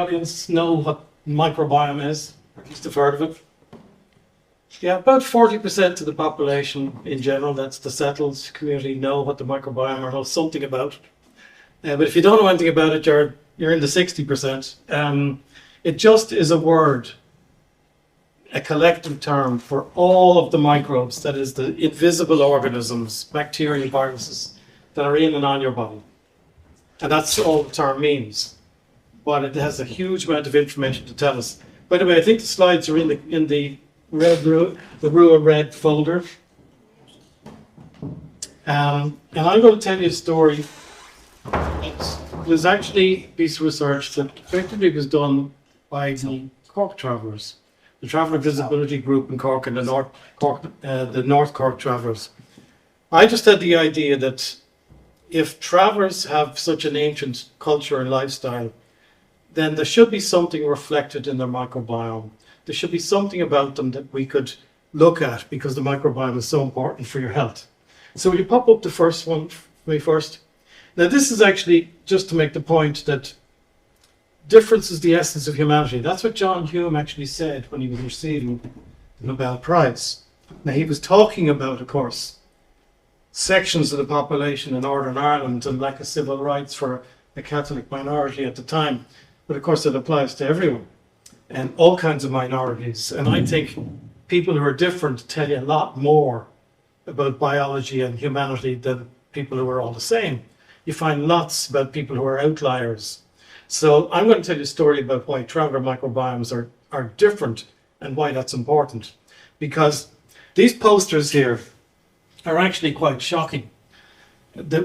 audience know what microbiome is, or at least have heard of it? Yeah, about 40% of the population in general, that's the settled community, know what the microbiome or know something about it. But if you don't know anything about it, you're in the 60%. It just is a word, a collective term for all of the microbes, that is the invisible organisms, bacteria, viruses, that are in and on your body. And that's all the term means. But it has a huge amount of information to tell us. By the way, I think the slides are in the blue and red folder. And I'm going to tell you a story. It was actually a piece of research that effectively was done by the Cork Travellers, the Traveller Visibility Group in Cork and the North Cork Travellers. I just had the idea that if travellers have such an ancient culture and lifestyle, then there should be something reflected in their microbiome. There should be something about them that we could look at, because the microbiome is so important for your health. So will you pop up the first one for me first? Now this is actually just to make the point that difference is the essence of humanity. That's what John Hume actually said when he was receiving the Nobel Prize. Now he was talking about, of course, sections of the population in Northern Ireland and lack of civil rights for a Catholic minority at the time. But of course it applies to everyone and all kinds of minorities. And I think people who are different tell you a lot more about biology and humanity than people who are all the same. You find lots about people who are outliers. So I'm going to tell you a story about why traveller microbiomes are different and why that's important. Because these posters here are actually quite shocking.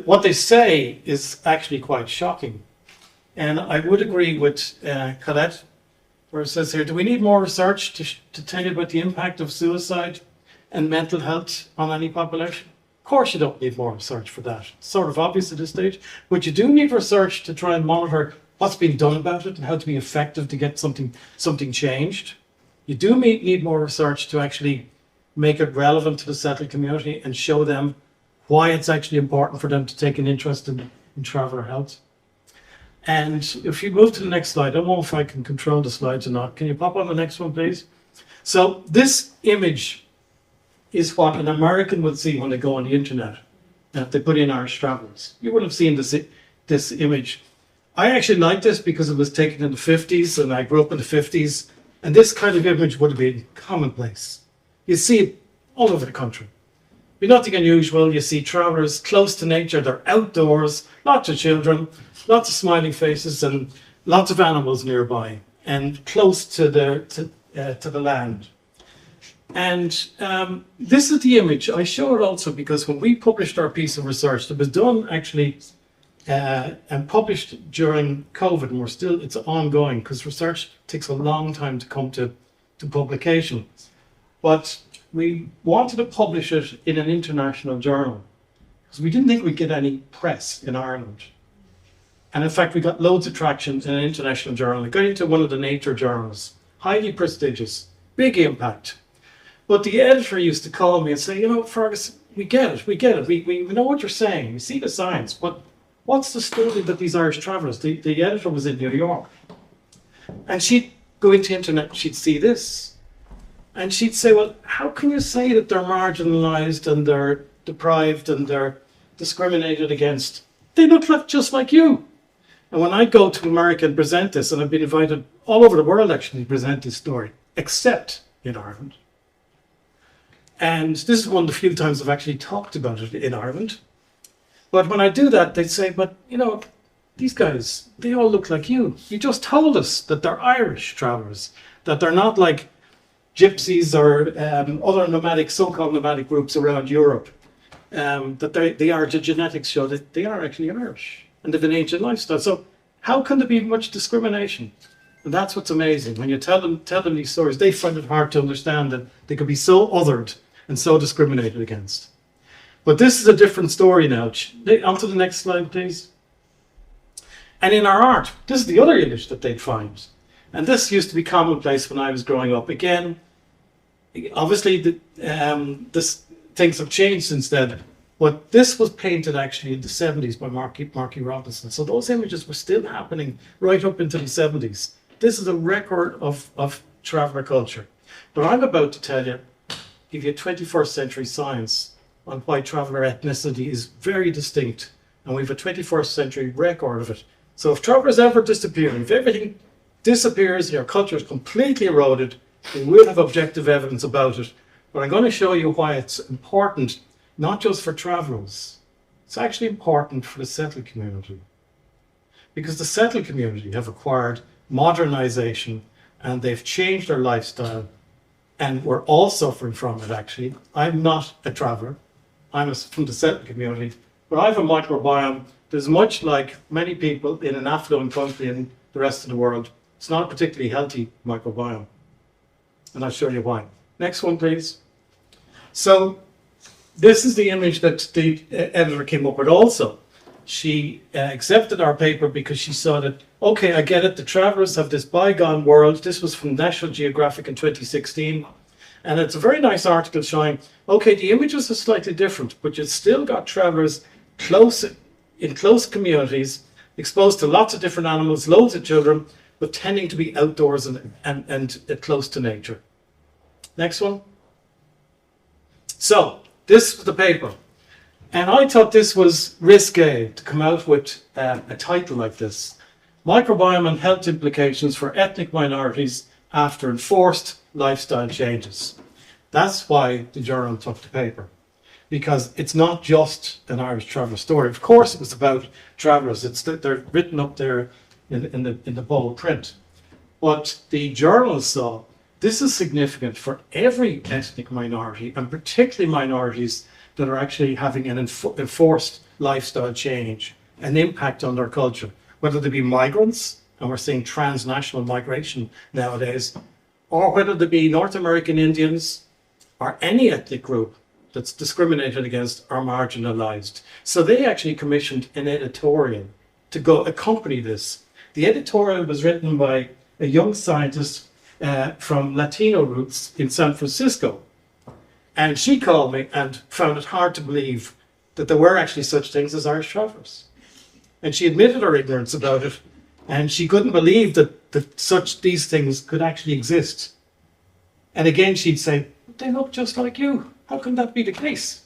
What they say is actually quite shocking. And I would agree with Colette, where it says here, do we need more research to tell you about the impact of suicide and mental health on any population? Of course you don't need more research for that. It's sort of obvious at this stage. But you do need research to try and monitor what's being done about it and how to be effective to get something changed. You do need more research to actually make it relevant to the settled community and show them why it's actually important for them to take an interest in traveller health. And if you move to the next slide, I don't know if I can control the slides or not. Can you pop on the next one, please? So this image is what an American would see when they go on the internet. They put in Irish travellers. You would have seen this image. I actually like this because it was taken in the 50s and I grew up in the 50s. And this kind of image would have been commonplace. You see it all over the country. Be nothing unusual. You see travellers close to nature. They're outdoors, lots of children, lots of smiling faces, and lots of animals nearby, and close to the land. And this is the image. I show it also because when we published our piece of research that was done actually and published during COVID, and it's ongoing because research takes a long time to come to publication. But we wanted to publish it in an international journal because we didn't think we'd get any press in Ireland. And in fact, we got loads of traction in an international journal. It got into one of the Nature journals, highly prestigious, big impact. But the editor used to call me and say, you know, Fergus, we get it. We know what you're saying. We see the science, but what's the story that these Irish travellers, the editor was in New York. And she'd go into the internet and she'd see this. And she'd say, well, how can you say that they're marginalised and they're deprived and they're discriminated against? They look just like you. And when I go to America and present this, and I've been invited all over the world actually to present this story, except in Ireland. And this is one of the few times I've actually talked about it in Ireland. But when I do that, they say, but you know, these guys, they all look like you. You just told us that they're Irish travellers, that they're not like gypsies or other so-called nomadic groups around Europe. That the genetics show that they are actually Irish and they have an ancient lifestyle. So how can there be much discrimination? And that's what's amazing. When you tell them these stories, they find it hard to understand that they could be so othered and so discriminated against. But this is a different story now. On to the next slide, please. And in our art, this is the other image that they'd find. And this used to be commonplace when I was growing up. Again, obviously, things have changed since then. But this was painted actually in the 70s by Marky Robinson. So those images were still happening right up into the 70s. This is a record of traveller culture. But I'm about to tell you, give you 21st century science on why traveller ethnicity is very distinct. And we have a 21st century record of it. So if travellers ever disappear, if everything disappears, your culture is completely eroded, we will have objective evidence about it. But I'm going to show you why it's important, not just for travellers. It's actually important for the settled community. Because the settled community have acquired modernisation and they've changed their lifestyle, and we're all suffering from it actually. I'm not a traveller, I'm from the settled community, but I have a microbiome that's much like many people in an affluent country in the rest of the world. It's not a particularly healthy microbiome, and I'll show you why. Next one, please. So this is the image that the editor came up with also. She accepted our paper because she saw that, okay, I get it, the travellers have this bygone world. This was from National Geographic in 2016. And it's a very nice article showing, okay, the images are slightly different, but you've still got travellers in close communities, exposed to lots of different animals, loads of children, but tending to be outdoors and close to nature. Next one. So, this was the paper. And I thought this was risque to come out with a title like this. Microbiome and health implications for ethnic minorities after enforced lifestyle changes. That's why the journal took the paper. Because it's not just an Irish traveller story. Of course it was about travellers. They're written up there in the bold print. But the journal saw this is significant for every ethnic minority, and particularly minorities that are actually having an enforced lifestyle change, an impact on their culture, whether they be migrants, and we're seeing transnational migration nowadays, or whether they be North American Indians, or any ethnic group that's discriminated against or marginalized. So they actually commissioned an editorial to go accompany this. The editorial was written by a young scientist from Latino roots in San Francisco. And she called me and found it hard to believe that there were actually such things as Irish travellers. And she admitted her ignorance about it, and she couldn't believe that these things could actually exist. And again, she'd say, they look just like you. How can that be the case?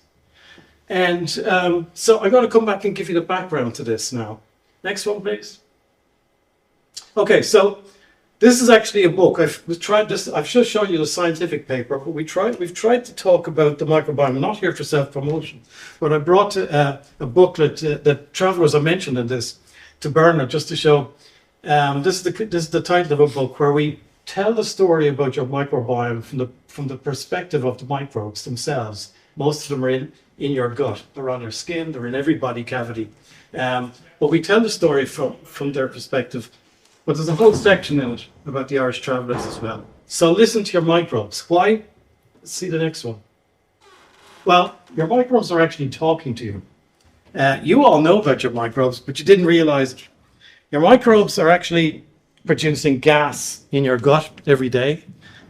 And so I'm going to come back and give you the background to this now. Next one, please. Okay, so this is actually a book. I've just shown you the scientific paper, but we've tried to talk about the microbiome. I'm not here for self-promotion, but I brought a booklet that travellers are mentioned in this to Bernard, just to show. This is the title of a book where we tell the story about your microbiome from the perspective of the microbes themselves. Most of them are in your gut. They're on your skin. They're in every body cavity. But we tell the story from their perspective. But there's a whole section in it about the Irish travellers as well. So listen to your microbes. Why? Let's see the next one. Well, your microbes are actually talking to you. You all know about your microbes, but you didn't realise it. Your microbes are actually producing gas in your gut every day.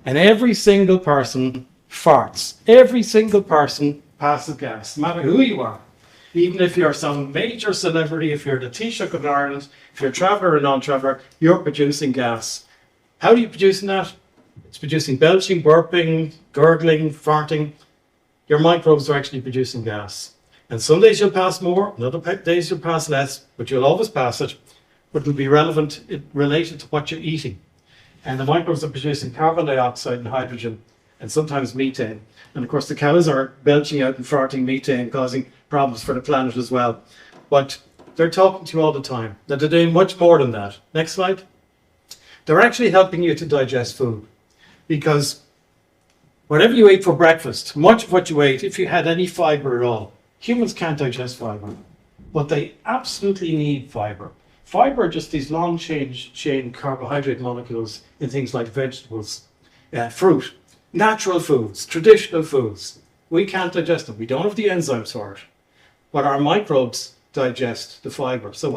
And every single person farts. Every single person passes gas, no matter who you are. Even if you're some major celebrity, if you're the Taoiseach of Ireland, if you're a traveller or non-traveller, you're producing gas. How are you producing that? It's producing belching, burping, gurgling, farting. Your microbes are actually producing gas. And some days you'll pass more, and other days you'll pass less, but you'll always pass it. But it'll be related to what you're eating. And the microbes are producing carbon dioxide and hydrogen, and sometimes methane. And of course the cows are belching out and farting methane, causing problems for the planet as well. But they're talking to you all the time. They're doing much more than that. Next slide. They're actually helping you to digest food. Because whatever you ate for breakfast, much of what you ate, if you had any fibre at all, humans can't digest fibre. But they absolutely need fibre. Fibre are just these long chain carbohydrate molecules in things like vegetables, fruit, natural foods, traditional foods. We can't digest them. We don't have the enzymes for it. But our microbes digest the fibre. So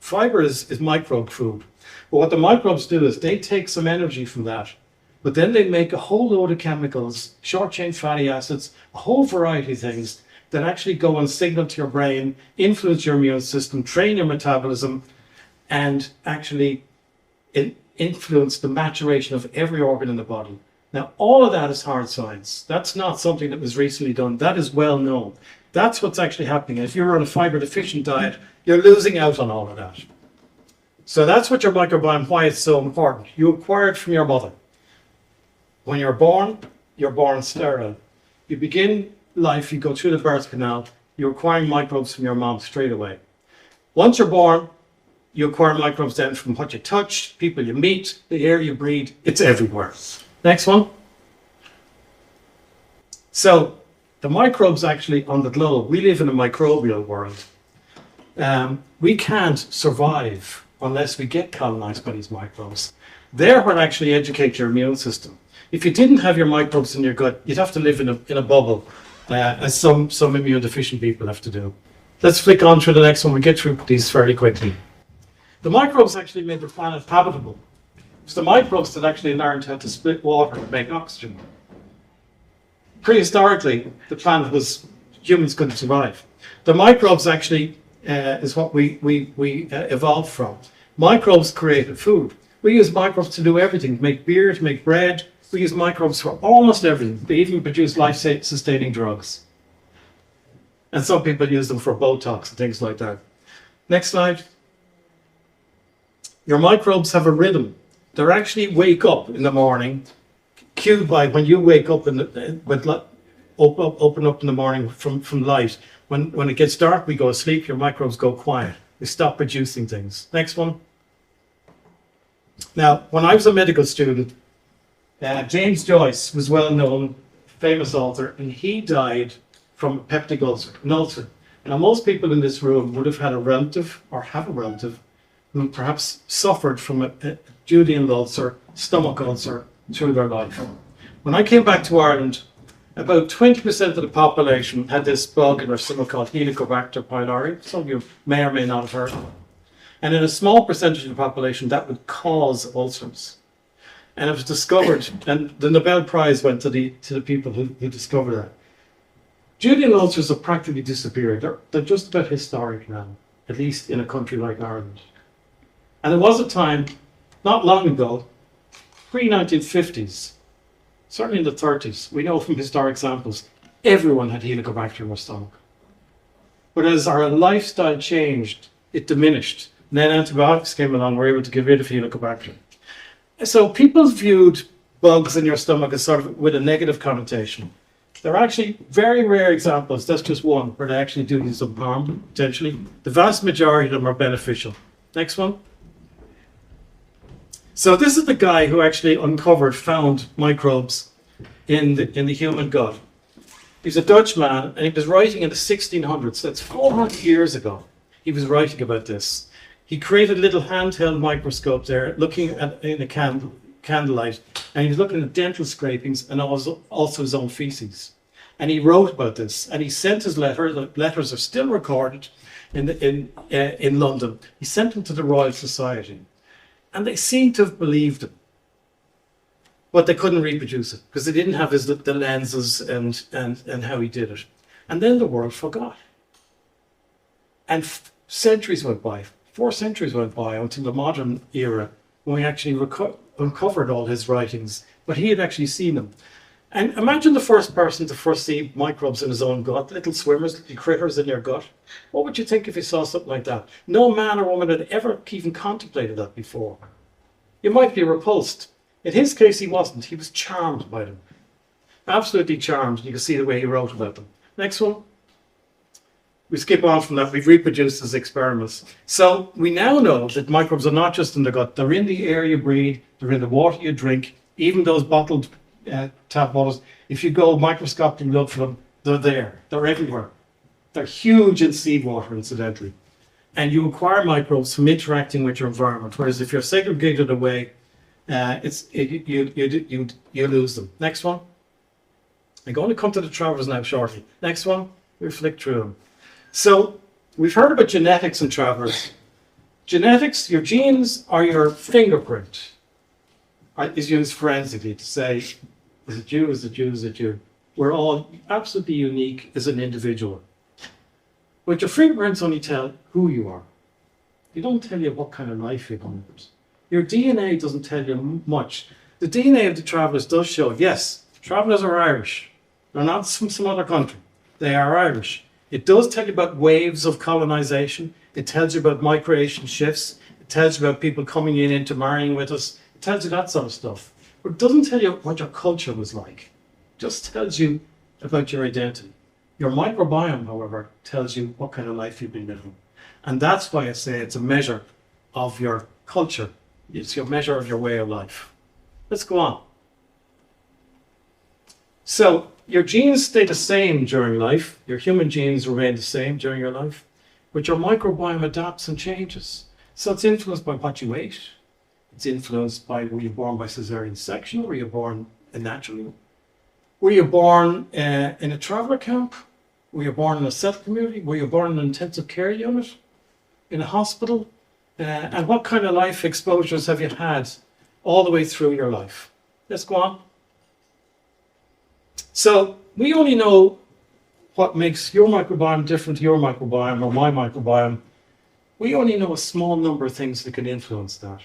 fibre is microbe food. But what the microbes do is they take some energy from that, but then they make a whole load of chemicals, short chain fatty acids, a whole variety of things that actually go and signal to your brain, influence your immune system, train your metabolism, and actually influence the maturation of every organ in the body. Now, all of that is hard science. That's not something that was recently done. That is well known. That's what's actually happening. If you're on a fiber deficient diet, you're losing out on all of that. So that's what your microbiome, why it's so important. You acquire it from your mother. When you're born sterile. You begin life, you go through the birth canal, you're acquiring microbes from your mom straight away. Once you're born, you acquire microbes then from what you touch, people you meet, the air you breathe, it's everywhere. Next one. So the microbes actually on the globe, we live in a microbial world. We can't survive unless we get colonized by these microbes. They're what actually educate your immune system. If you didn't have your microbes in your gut, you'd have to live in a bubble, as some immune deficient people have to do. Let's flick on through the next one. We get through these fairly quickly. The microbes actually made the planet habitable. It's the microbes that actually learned how to split water and make oxygen. Prehistorically, the planet was, humans couldn't survive. The microbes actually is what we evolved from. Microbes created food. We use microbes to do everything, to make beer, to make bread. We use microbes for almost everything. They even produce life-sustaining drugs. And some people use them for Botox and things like that. Next slide. Your microbes have a rhythm. They actually wake up in the morning, cued by when you wake up open up in the morning from light. When it gets dark, we go to sleep, your microbes go quiet. They stop producing things. Next one. Now, when I was a medical student, James Joyce was well known, famous author, and he died from a peptic ulcer, an ulcer. Now, most people in this room would have had a relative or have a relative who perhaps suffered from a duodenal ulcer, stomach ulcer through their life. When I came back to Ireland, about 20% of the population had this bug in their stomach called Helicobacter pylori. Some of you may or may not have heard of it. And in a small percentage of the population, that would cause ulcers. And it was discovered, and the Nobel Prize went to the people who discovered that. Duodenal ulcers have practically disappeared. They're just about historic now, at least in a country like Ireland. And there was a time, not long ago, pre-1950s, certainly in the 30s, we know from historic samples, everyone had Helicobacter in their stomach. But as our lifestyle changed, it diminished. And then antibiotics came along, we were able to get rid of Helicobacter. So people viewed bugs in your stomach as sort of with a negative connotation. There are actually very rare examples, that's just one, where they actually do you some harm, potentially. The vast majority of them are beneficial. Next one. So this is the guy who actually found microbes in the human gut. He's a Dutch man, and he was writing in the 1600s, that's 400 years ago. He was writing about this. He created a little handheld microscope there, looking at in a candlelight, and he was looking at dental scrapings and also his own feces. And he wrote about this, and he sent his letter. The letters are still recorded in London. He sent them to the Royal Society, and they seem to have believed him, but they couldn't reproduce it because they didn't have the lenses and how he did it. And then the world forgot, and centuries went by. 4 centuries went by until the modern era when we actually uncovered all his writings, but he had actually seen them. And imagine the first person to first see microbes in his own gut, little swimmers, little critters in your gut. What would you think if you saw something like that? No man or woman had ever even contemplated that before. You might be repulsed. In his case, he wasn't. He was charmed by them. Absolutely charmed. You can see the way he wrote about them. Next one. We skip on from that. We've reproduced his experiments. So we now know that microbes are not just in the gut. They're in the air you breathe. They're in the water you drink. Even those bottled tap waters. If you go microscopically look for them, they're there. They're everywhere. They're huge in seawater, incidentally. And you acquire microbes from interacting with your environment. Whereas if you're segregated away, you lose them. Next one. I'm going to come to the travellers now shortly. Next one. We'll flick through them. So we've heard about genetics and travellers. Genetics, your genes are your fingerprint, is used forensically to say, is it you, is it you, is it you? We're all absolutely unique as an individual. But your fingerprints only tell who you are. They don't tell you what kind of life you're going to live. Your DNA doesn't tell you much. The DNA of the travellers does show, yes, travellers are Irish. They're not from some other country. They are Irish. It does tell you about waves of colonisation. It tells you about migration shifts. It tells you about people coming in into marrying with us. It tells you that sort of stuff. But it doesn't tell you what your culture was like. It just tells you about your identity. Your microbiome, however, tells you what kind of life you've been living. And that's why I say it's a measure of your culture. It's your measure of your way of life. Let's go on. So your genes stay the same during life. Your human genes remain the same during your life. But your microbiome adapts and changes. So it's influenced by what you ate. It's influenced by were you born by cesarean section? Were you born naturally? Were you born in a traveller camp? Were you born in a set community? Were you born in an intensive care unit? In a hospital? And what kind of life exposures have you had all the way through your life? Let's go on. So we only know what makes your microbiome different to your microbiome or my microbiome. We only know a small number of things that can influence that.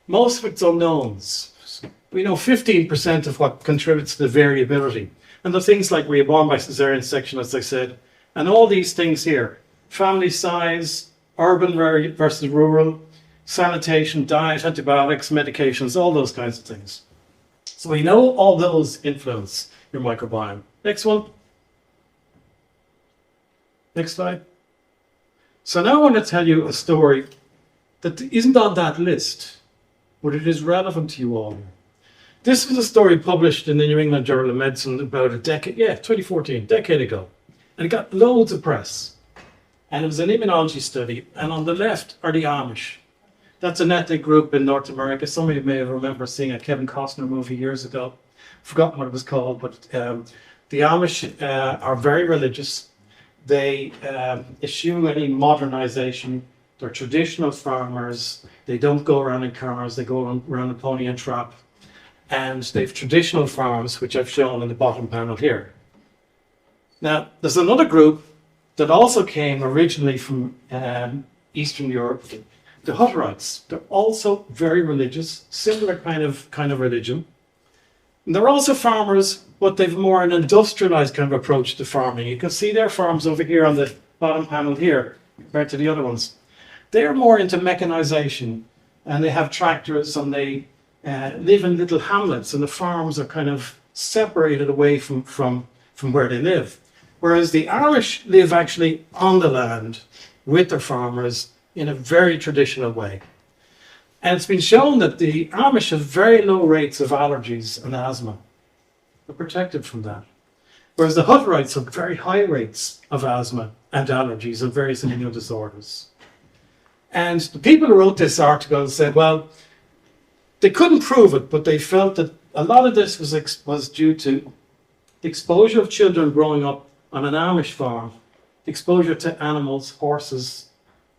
Most of it's unknowns. We know 15% of what contributes to the variability. And the things like were you born by cesarean section, as I said, and all these things here, family size, urban versus rural, sanitation, diet, antibiotics, medications, all those kinds of things. So we know all those influence your microbiome. Next one. Next slide. So now I want to tell you a story that isn't on that list, but it is relevant to you all. This was a story published in the New England Journal of Medicine about 2014, decade ago. And it got loads of press. And it was an immunology study. And on the left are the Amish. That's an ethnic group in North America. Some of you may remember seeing a Kevin Costner movie years ago. Forgotten what it was called, but the Amish are very religious. They eschew any modernization. They're traditional farmers. They don't go around in cars. They go around in pony and trap. And they have traditional farms, which I've shown in the bottom panel here. Now, there's another group that also came originally from Eastern Europe, the Hutterites. They're also very religious, similar kind of religion. And they're also farmers, but they've more an industrialized kind of approach to farming. You can see their farms over here on the bottom panel here, compared to the other ones. They're more into mechanization, and they have tractors, and they live in little hamlets, and the farms are kind of separated away from where they live. Whereas the Irish live actually on the land with their farmers in a very traditional way. And it's been shown that the Amish have very low rates of allergies and asthma. They're protected from that. Whereas the Hutterites have very high rates of asthma and allergies and various immune disorders. And the people who wrote this article said, well, they couldn't prove it, but they felt that a lot of this was due to the exposure of children growing up on an Amish farm, exposure to animals, horses,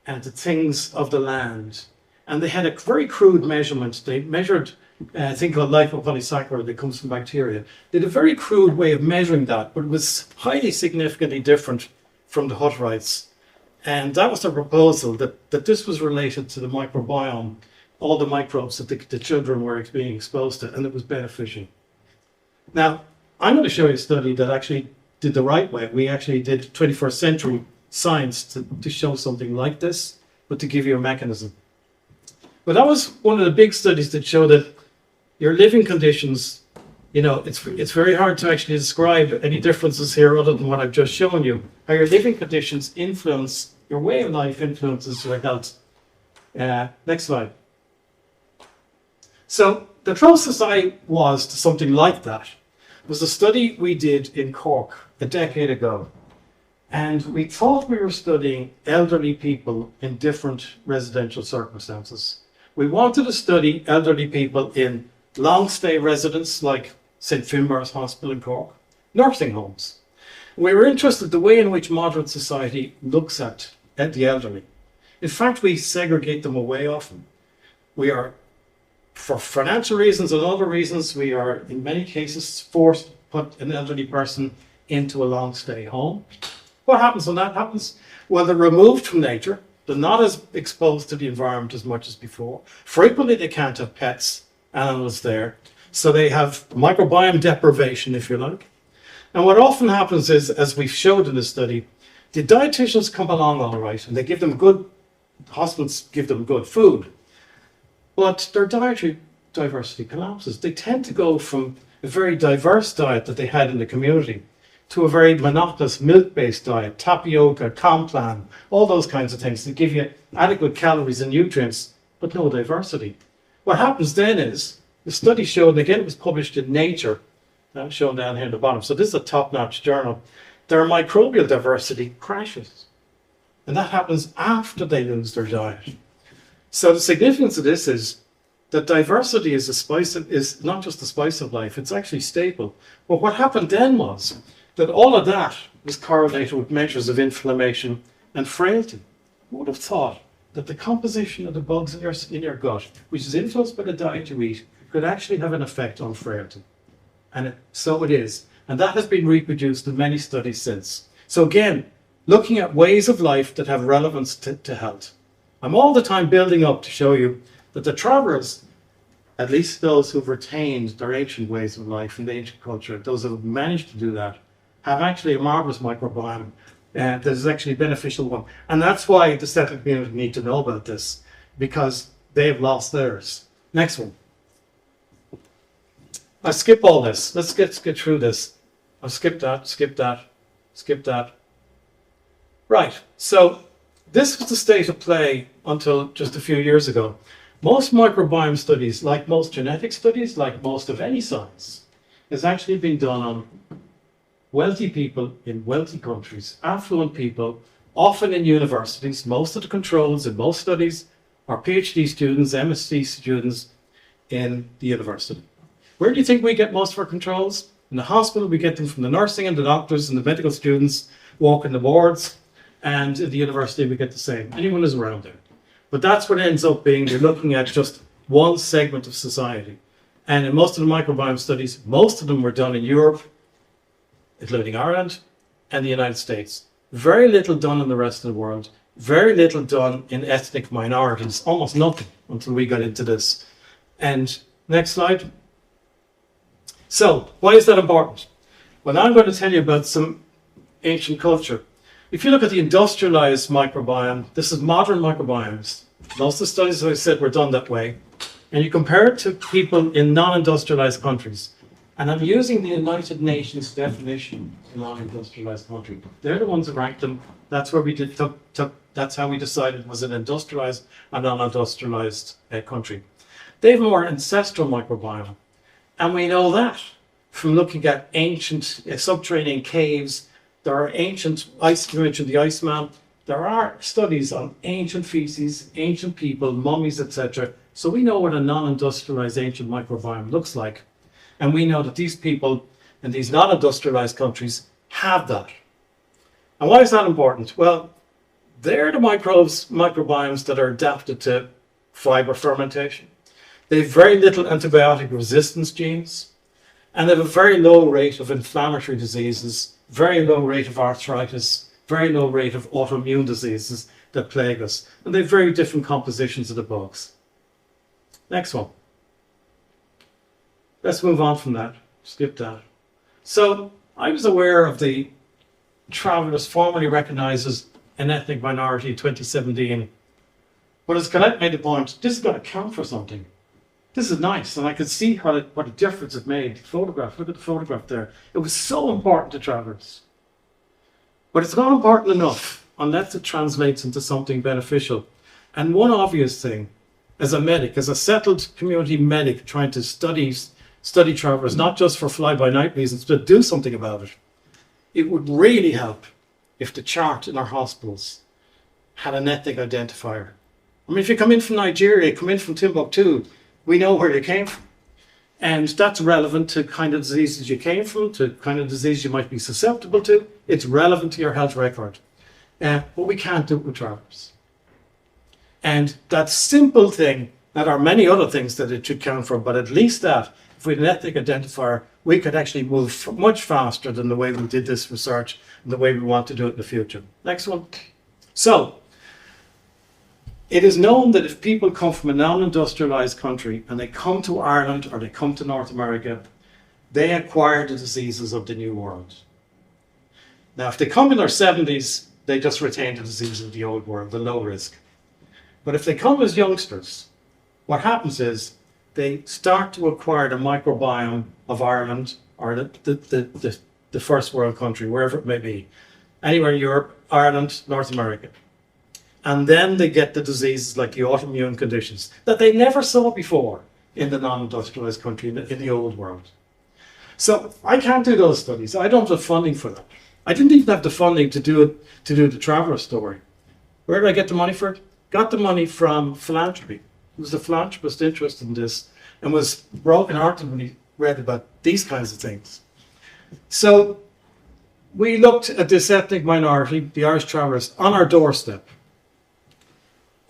and to things of the land. And they had a very crude measurement. They measured a thing called lipopolysaccharide that comes from bacteria. They had a very crude way of measuring that, but it was highly significantly different from the Hutterites. And that was the proposal, that this was related to the microbiome, all the microbes that the children were being exposed to, and it was beneficial. Now, I'm going to show you a study that actually did the right way. We actually did 21st century science to show something like this, but to give you a mechanism. But that was one of the big studies that showed that your living conditions, you know, it's very hard to actually describe any differences here other than what I've just shown you. How your living conditions influence, your way of life influences your health. Next slide. So the closest I was to something like that was a study we did in Cork a decade ago. And we thought we were studying elderly people in different residential circumstances. We wanted to study elderly people in long stay residents like St. Finbarr's Hospital in Cork, nursing homes. We were interested in the way in which modern society looks at the elderly. In fact, we segregate them away often. We are, for financial reasons and other reasons, we are in many cases forced to put an elderly person into a long stay home. What happens when that happens? Well, they're removed from nature. They're not as exposed to the environment as much as before. Frequently, they can't have pets, animals there. So they have microbiome deprivation, if you like. And what often happens is, as we showed in the study, the dietitians come along all right, and they give them good, hospitals give them good food, but their dietary diversity collapses. They tend to go from a very diverse diet that they had in the community to a very monotonous milk-based diet, tapioca, complan, all those kinds of things that give you adequate calories and nutrients, but no diversity. What happens then is, the study showed, and again it was published in Nature, shown down here at the bottom, so this is a top-notch journal, their microbial diversity crashes. And that happens after they lose their diet. So the significance of this is that diversity is is not just the spice of life, it's actually stable. But what happened then was that all of that was correlated with measures of inflammation and frailty. Who would have thought that the composition of the bugs in your gut, which is influenced by the diet you eat, could actually have an effect on frailty? And so it is. And that has been reproduced in many studies since. So again, looking at ways of life that have relevance to health. I'm all the time building up to show you that the travellers, at least those who've retained their ancient ways of life and the ancient culture, those who have managed to do that, have actually a marvellous microbiome that is actually a beneficial one. And that's why the settler community need to know about this, because they've lost theirs. Next one. I'll skip all this. Let's get through this. I'll skip that, skip that, skip that. Right, so this was the state of play until just a few years ago. Most microbiome studies, like most genetic studies, like most of any science, has actually been done on wealthy people in wealthy countries, affluent people, often in universities. Most of the controls in most studies are PhD students, MSc students in the university. Where do you think we get most of our controls? In the hospital, we get them from the nursing and the doctors and the medical students walking the wards, and at the university, we get the same. Anyone who's around there. But that's what ends up being, you're looking at just one segment of society. And in most of the microbiome studies, most of them were done in Europe, including Ireland, and the United States. Very little done in the rest of the world. Very little done in ethnic minorities. Almost nothing until we got into this. And next slide. So, why is that important? Well, now I'm going to tell you about some ancient culture. If you look at the industrialized microbiome, this is modern microbiomes. Most of the studies, as I said, were done that way. And you compare it to people in non-industrialized countries. And I'm using the United Nations definition of non-industrialized country. They're the ones that ranked them. That's where we that's how we decided was an industrialized and non-industrialized country. They have a more ancestral microbiome. And we know that from looking at ancient subterranean caves. There are ancient ice, you mentioned the Iceman. There are studies on ancient feces, ancient people, mummies, etc. So we know what a non-industrialized ancient microbiome looks like. And we know that these people in these non-industrialized countries have that. And why is that important? Well, they're the microbiomes that are adapted to fiber fermentation. They have very little antibiotic resistance genes, and they have a very low rate of inflammatory diseases, very low rate of arthritis, very low rate of autoimmune diseases that plague us. And they have very different compositions of the bugs. Next one. Let's move on from that. Skip that. So I was aware of the travellers formerly recognised as an ethnic minority in 2017. But as Colette made the point, this has got to count for something. This is nice, and I could see what a difference it made. Photograph, look at the photograph there. It was so important to travellers. But it's not important enough unless it translates into something beneficial. And one obvious thing, as a medic, as a settled community medic trying to study travellers, not just for fly-by-night reasons, but do something about it, it would really help if the chart in our hospitals had an ethnic identifier. I mean, if you come in from Nigeria, come in from Timbuktu, we know where you came from. And that's relevant to kind of diseases you came from, to kind of disease you might be susceptible to. It's relevant to your health record. But we can't do it with travellers. And that simple thing, there are many other things that it should count for, but at least that, if we had an ethnic identifier, we could actually move much faster than the way we did this research and the way we want to do it in the future. Next one. So, It is known that if people come from a non-industrialized country and they come to Ireland or they come to North America, they acquire the diseases of the New World. Now, if they come in their 70s, they just retain the diseases of the Old World, the low risk. But if they come as youngsters, what happens is they start to acquire the microbiome of Ireland or the first world country, wherever it may be, anywhere in Europe, Ireland, North America. And then they get the diseases like the autoimmune conditions that they never saw before in the non-industrialized country, in the old world. So I can't do those studies. I don't have funding for that. I didn't even have the funding to do the traveller story. Where did I get the money for it? Got the money from philanthropy. There was a philanthropist interested in this and was broken-hearted when he read about these kinds of things. So we looked at this ethnic minority, the Irish travellers, on our doorstep.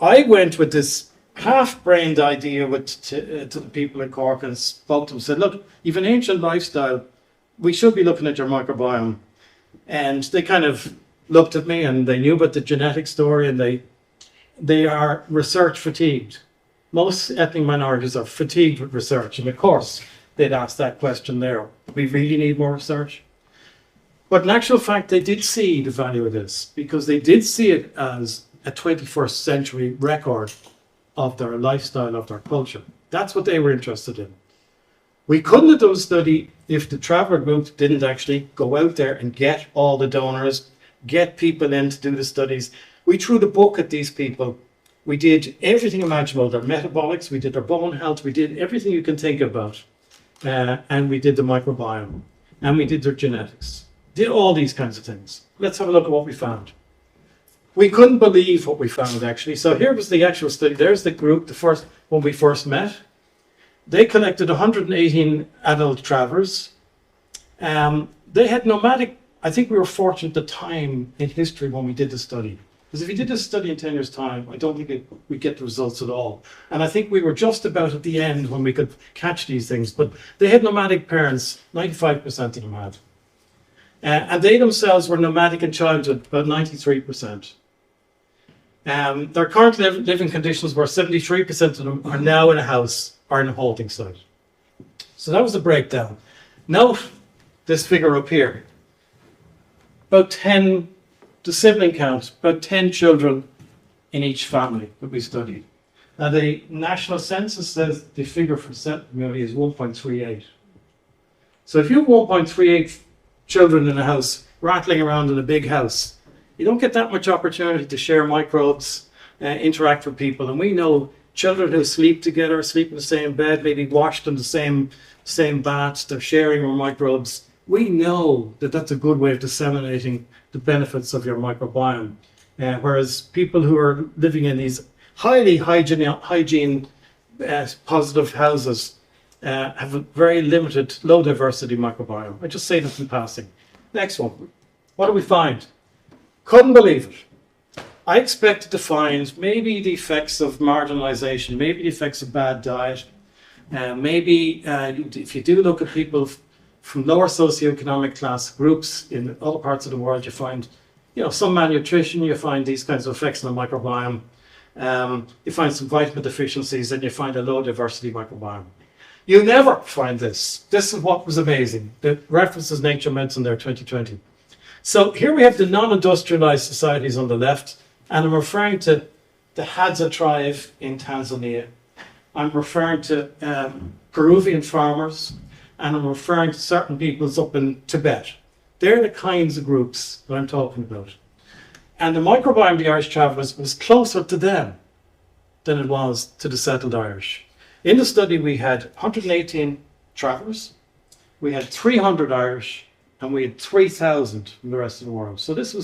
I went with this half-brained idea to the people in Cork and spoke to them and said, look, you've an ancient lifestyle. We should be looking at your microbiome. And they kind of looked at me and they knew about the genetic story and they are research fatigued. Most ethnic minorities are fatigued with research. And of course, they'd ask that question there. We really need more research. But in actual fact, they did see the value of this because they did see it as a 21st century record of their lifestyle, of their culture. That's what they were interested in. We couldn't have done a study if the traveller group didn't actually go out there and get all the donors, get people in to do the studies. We threw the book at these people. We did everything imaginable, their metabolics, we did their bone health, we did everything you can think about. And we did the microbiome, and we did their genetics. Did all these kinds of things. Let's have a look at what we found. We couldn't believe what we found, actually. So here was the actual study. There's the group, the first when we first met. They collected 118 adult travellers. They had nomadic. I think we were fortunate at the time in history when we did the study. Because if you did this study in 10 years' time, I don't think we'd get the results at all. And I think we were just about at the end when we could catch these things. But they had nomadic parents, 95% of them had. And they themselves were nomadic in childhood, about 93%. Their current living conditions were 73% of them are now in a house or in a holding site. So that was the breakdown. Note this figure up here. About 10, the sibling count, about 10 children in each family that we studied. Now the national census says the figure for the community is 1.38. So if you have 1.38 children in a house, rattling around in a big house, you don't get that much opportunity to share microbes, interact with people. And we know children who sleep together, sleep in the same bed, maybe washed in the same baths, they're sharing their microbes. We know that that's a good way of disseminating the benefits of your microbiome. Whereas people who are living in these highly hygiene positive houses have a very limited, low diversity microbiome. I just say that in passing. Next one. What do we find? Couldn't believe it. I expected to find maybe the effects of marginalization, maybe the effects of bad diet, maybe if you do look at people from lower socioeconomic class groups in other parts of the world, you find, some malnutrition, you find these kinds of effects on the microbiome, you find some vitamin deficiencies, and you find a low diversity microbiome. You never find this. This is what was amazing. The references Nature Medicine there, 2020. So here we have the non-industrialized societies on the left, and I'm referring to the Hadza tribe in Tanzania. I'm referring to Peruvian farmers, and I'm referring to certain peoples up in Tibet. They're the kinds of groups that I'm talking about. And the microbiome of the Irish travellers was closer to them than it was to the settled Irish. In the study, we had 118 travellers, we had 300 Irish, and we had 3,000 from the rest of the world. So this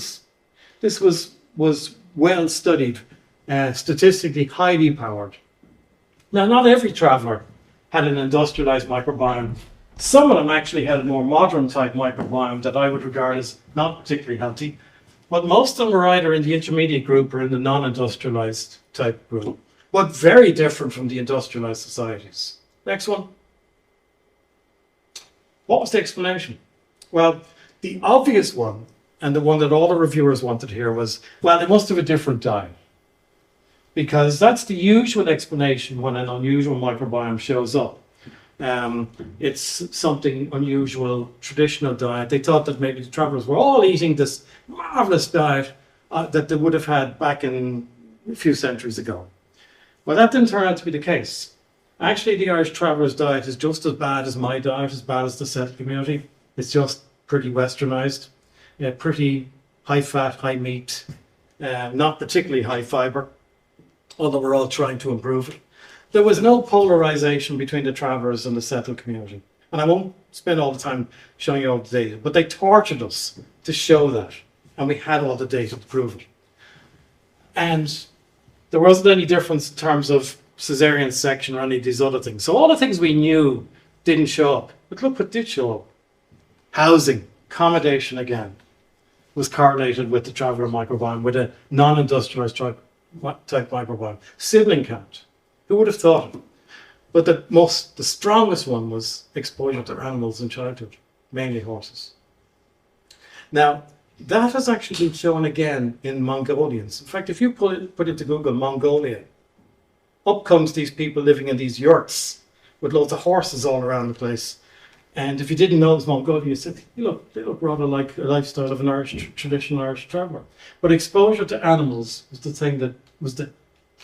was well studied, statistically highly powered. Now, not every traveller had an industrialized microbiome. Some of them actually had a more modern type microbiome that I would regard as not particularly healthy. But most of them were either in the intermediate group or in the non-industrialized type group, but very different from the industrialized societies. Next one. What was the explanation? Well, the obvious one, and the one that all the reviewers wanted to hear was, well, they must have a different diet. because that's the usual explanation when an unusual microbiome shows up. It's something unusual, traditional diet. They thought that maybe the travelers were all eating this marvelous diet that they would have had back in a few centuries ago. Well, that didn't turn out to be the case. Actually, the Irish traveller's diet is just as bad as my diet, as bad as the settled community. It's just pretty westernized, pretty high fat, high meat, not particularly high fiber, although we're all trying to improve it. There was no polarization between the travellers and the settled community. And I won't spend all the time showing you all the data, but they tortured us to show that. And we had all the data to prove it. And there wasn't any difference in terms of caesarean section or any of these other things. So all the things we knew didn't show up. But look what did show up. Housing, accommodation again, was correlated with the traveller microbiome, with a non-industrialized type microbiome. Sibling count. Who would have thought it? But the strongest one was exposure to animals in childhood, mainly horses. Now, that has actually been shown again in Mongolians. In fact, if you put into Google Mongolia, up comes these people living in these yurts with loads of horses all around the place. And if you didn't know it was Mongolia, you said, they look rather like a lifestyle of an traditional Irish traveller. But exposure to animals was the thing that was the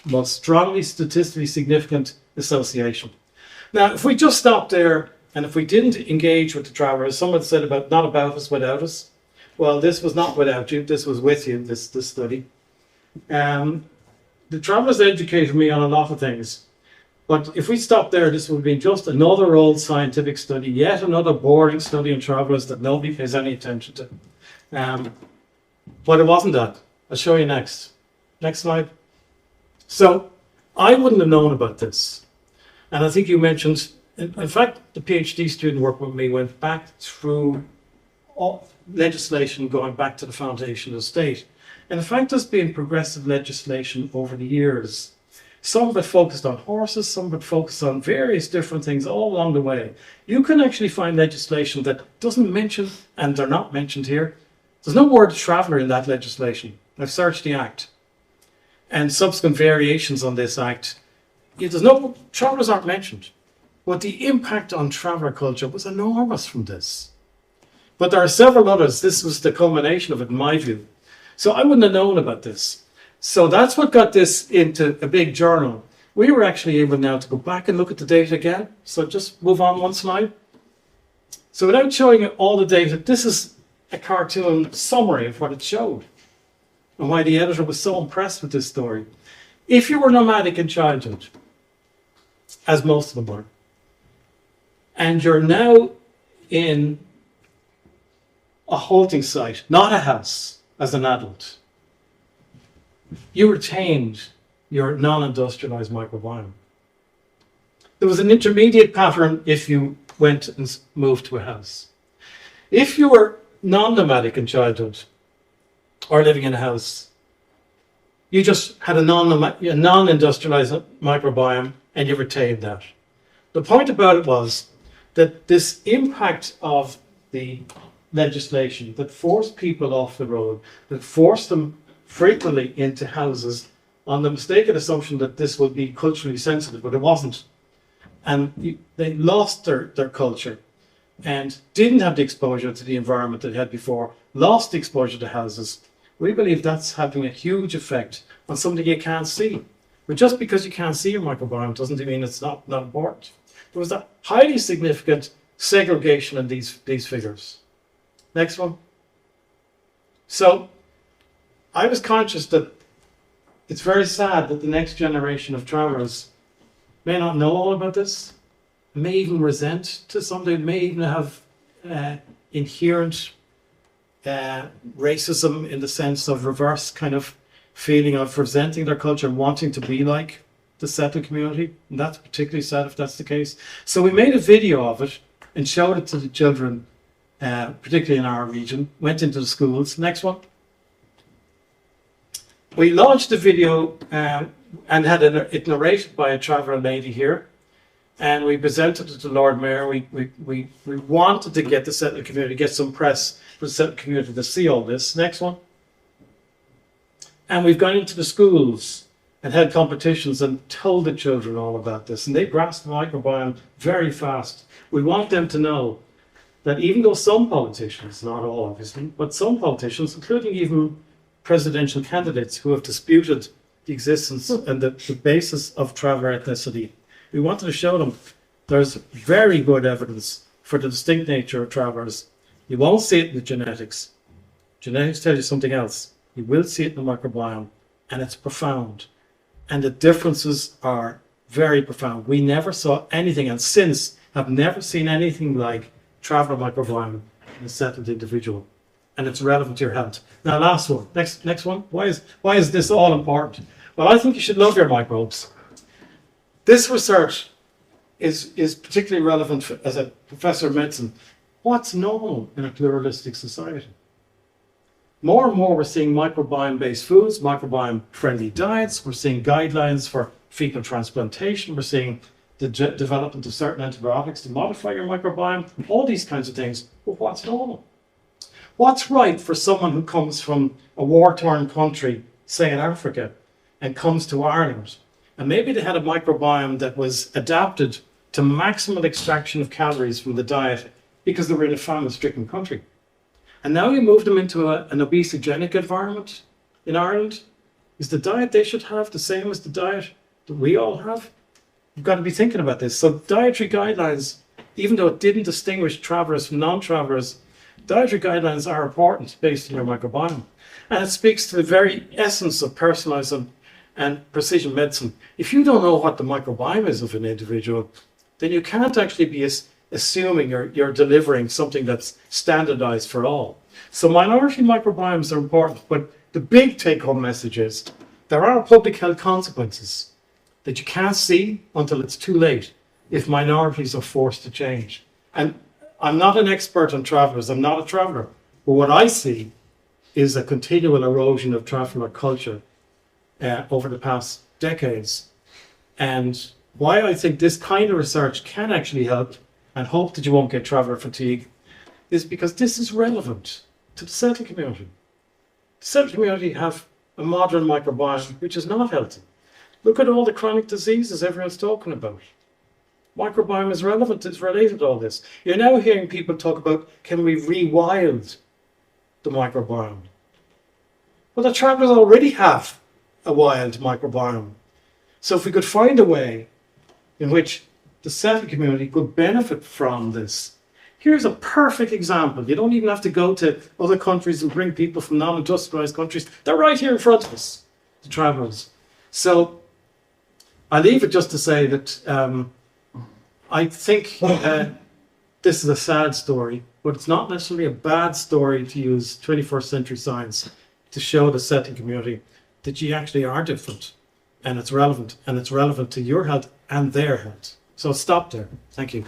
most strongly statistically significant association. Now, if we just stopped there, and if we didn't engage with the travellers, someone said about not about us, without us. Well, this was not without you, this was with you, this study. The travellers educated me on a lot of things. But if we stopped there, this would be just another old scientific study, yet another boring study on travellers that nobody pays any attention to. But it wasn't that. I'll show you next. Next slide. So I wouldn't have known about this. And I think you mentioned, in fact, the PhD student working with me went back through all legislation going back to the foundation of the state. And in fact, there's been progressive legislation over the years. Some of it focused on horses, some of it focused on various different things all along the way. You can actually find legislation that doesn't mention, and they're not mentioned here, there's no word traveller in that legislation. I've searched the Act. And subsequent variations on this Act, there's no, travellers aren't mentioned. But the impact on traveller culture was enormous from this. But there are several others. This was the culmination of it, in my view. So I wouldn't have known about this. So that's what got this into a big journal. We were actually able now to go back and look at the data again. So just move on one slide. So without showing you all the data, this is a cartoon summary of what it showed and why the editor was so impressed with this story. If you were nomadic in childhood, as most of them were, and you're now in a halting site, not a house, as an adult, you retained your non-industrialized microbiome. There was an intermediate pattern if you went and moved to a house. If you were non-nomadic in childhood or living in a house, you just had a non-industrialized microbiome and you retained that. The point about it was that this impact of the legislation that forced people off the road, that forced them frequently into houses on the mistaken assumption that this would be culturally sensitive, but it wasn't. And they lost their culture and didn't have the exposure to the environment they had before, lost the exposure to houses. We believe that's having a huge effect on something you can't see. But just because you can't see your microbiome doesn't mean it's not important. There was a highly significant segregation in these figures. Next one. So I was conscious that it's very sad that the next generation of travellers may not know all about this, may even resent to somebody, may even have inherent racism in the sense of reverse kind of feeling of resenting their culture and wanting to be like the settled community. And that's particularly sad if that's the case. So we made a video of it and showed it to the children, particularly in our region, went into the schools. Next one. We launched the video and had it narrated by a traveller lady here, and we presented it to Lord Mayor. We wanted to get the settled community, get some press for the settled community to see all this. Next one. And we've gone into the schools and held competitions and told the children all about this. And they grasped the microbiome very fast. We want them to know that even though some politicians, not all obviously, but some politicians, including even presidential candidates who have disputed the existence and the basis of traveller ethnicity, we wanted to show them there's very good evidence for the distinct nature of travellers. You won't see it in the genetics. Genetics tell you something else. You will see it in the microbiome, and it's profound. And the differences are very profound. We never saw anything, and since have never seen anything like traveller microbiome in a settled individual. And it's relevant to your health. Now, last one, next one. Why is this all important? Well, I think you should love your microbes. This research is particularly relevant as a professor of medicine. What's normal in a pluralistic society? More and more we're seeing microbiome-based foods, microbiome-friendly diets. We're seeing guidelines for fecal transplantation. We're seeing the development of certain antibiotics to modify your microbiome. All these kinds of things. But what's normal? What's right for someone who comes from a war-torn country, say in Africa, and comes to Ireland? And maybe they had a microbiome that was adapted to maximal extraction of calories from the diet because they were in a famine-stricken country. And now you move them into an obesogenic environment in Ireland. Is the diet they should have the same as the diet that we all have? You've got to be thinking about this. So dietary guidelines, even though it didn't distinguish travellers from non-travellers, dietary guidelines are important based on your microbiome. And it speaks to the very essence of personalised and precision medicine. If you don't know what the microbiome is of an individual, then you can't actually be assuming you're delivering something that's standardized for all. So minority microbiomes are important, but the big take-home message is there are public health consequences that you can't see until it's too late if minorities are forced to change. And I'm not an expert on travellers, I'm not a traveller, but what I see is a continual erosion of traveller culture over the past decades. And why I think this kind of research can actually help and hope that you won't get traveller fatigue is because this is relevant to the settled community. The settled community have a modern microbiome which is not healthy. Look at all the chronic diseases everyone's talking about. Microbiome is relevant, it's related to all this. You're now hearing people talk about, can we rewild the microbiome? Well, the travellers already have a wild microbiome. So if we could find a way in which the settled community could benefit from this. Here's a perfect example. You don't even have to go to other countries and bring people from non-industrialized countries. They're right here in front of us, the travellers. So I leave it just to say that I think this is a sad story, but it's not necessarily a bad story to use 21st century science to show the settled community that you actually are different and it's relevant to your health and their health. So stop there. Thank you.